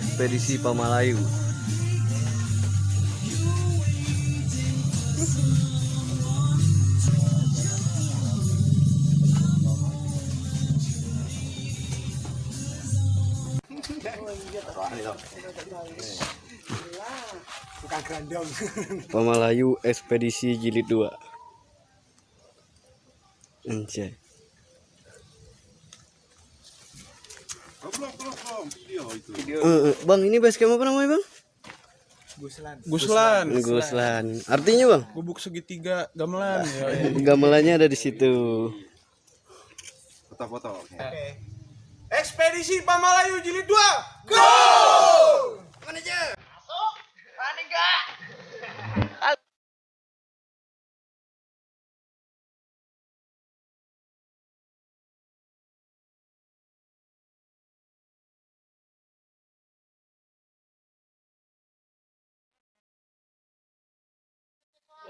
Ekspedisi Pamalayu. Pamalayu Ekspedisi Jilid 2. Anjay. Bang, ini base camp apa namanya, Bang? Guslan. Artinya, Bang? Gubuk segitiga gamelan. Gamelannya ada di situ. Foto-foto. Oke. Ekspedisi Pamalayu Jilid 2. Go! Manajer. Masuk, berani enggak?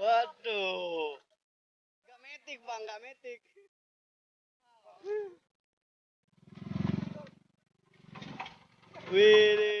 Waduh. Gak metik, Bang, gak metik. Wih.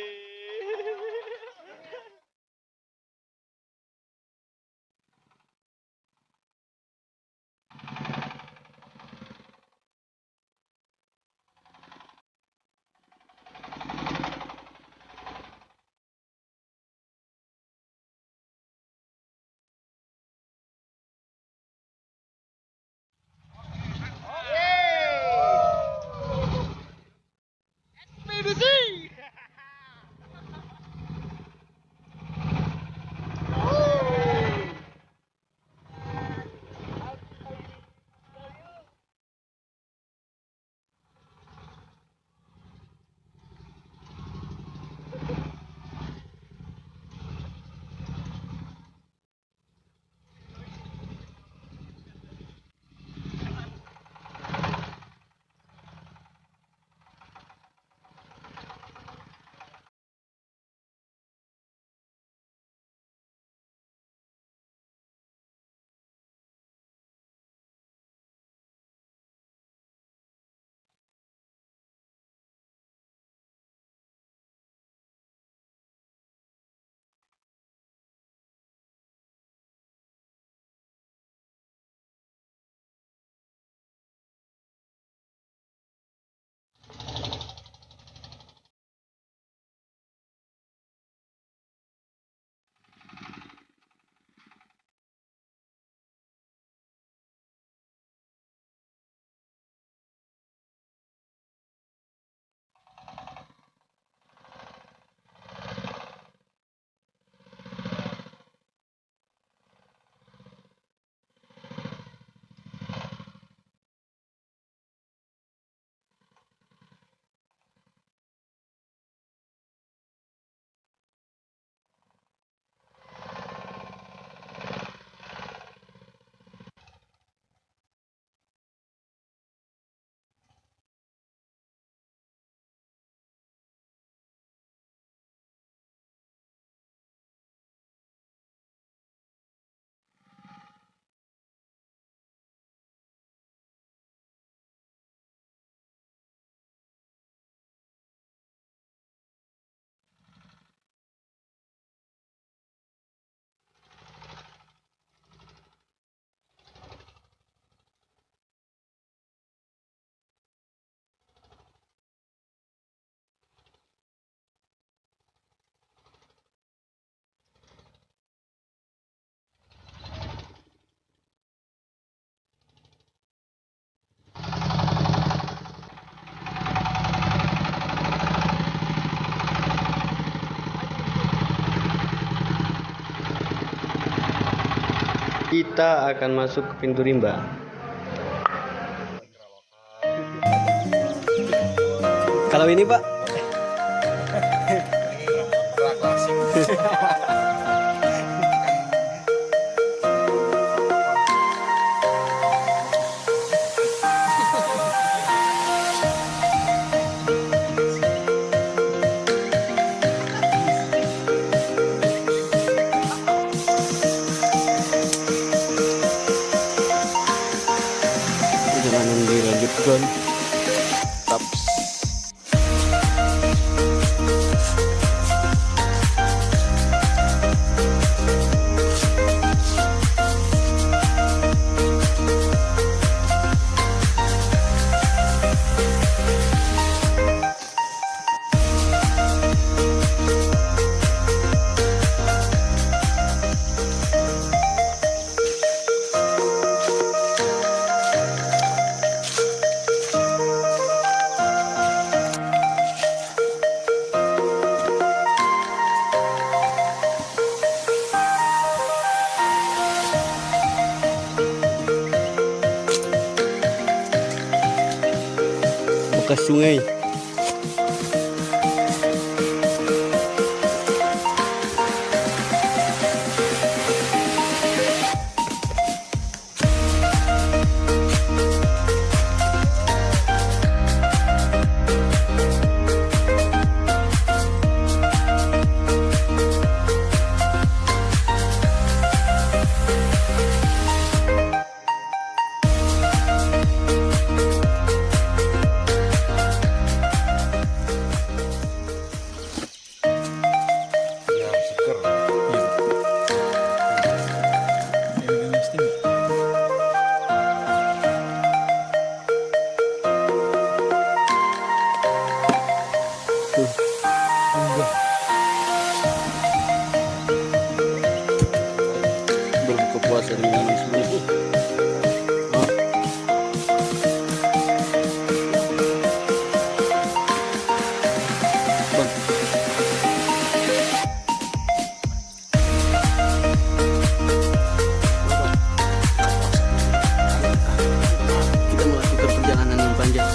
Kita akan masuk ke pintu rimba. Kalau ini, Pak? Perjalanan dilanjutkan. Taps. ke sungai. Berbuka puasa dengan Muslim. Kita melakukan perjalanan yang panjang.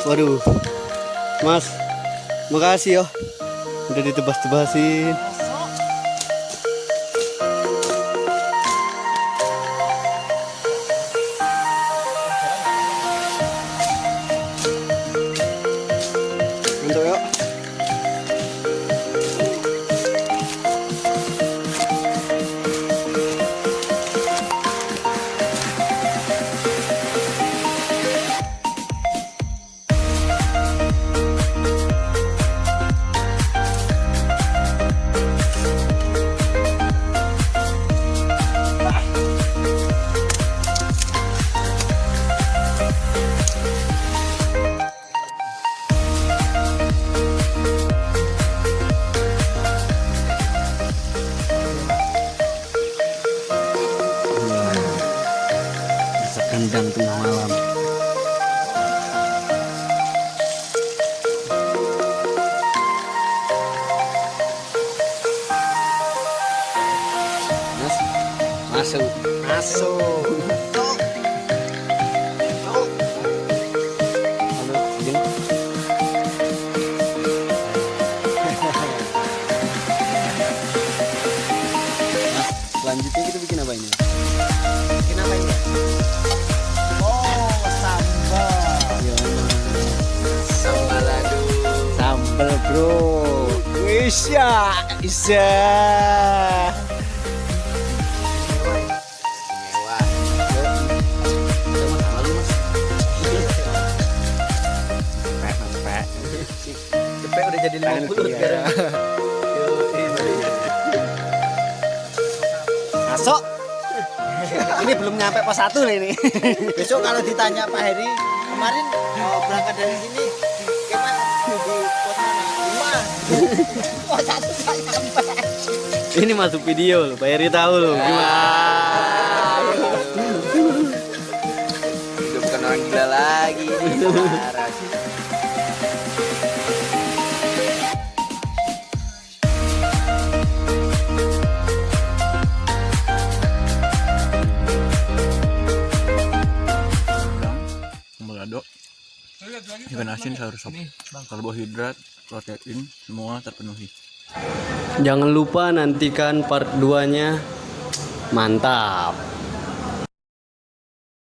Waduh, Mas, makasih yo, udah ditebas-tebasin. Untuk yuk. Kendang tengah malam. Masuk. Halo, Jeng. Mas, selanjutnya kita bikin apa ini? Bikin apa ini? Oh, sambal. Sambal ladu. Sambal bro. Wisya, Isa. Cepet udah jadi 50 sekarang. Masuk. Ini belum nyampe pos 1 nih ini. Besok kalau ditanya Pak Heri, kemarin berangkat dari sini gimana? Di pos mana? Rumah. Pos 1 saya sampai. Ini masuk video loh, Pak Heri tahu loh gimana. Udah bukan orang gila lagi. Parah. ikan asin sayur sop. Karbohidrat, protein semua terpenuhi. Jangan lupa nantikan part 2-nya. Mantap.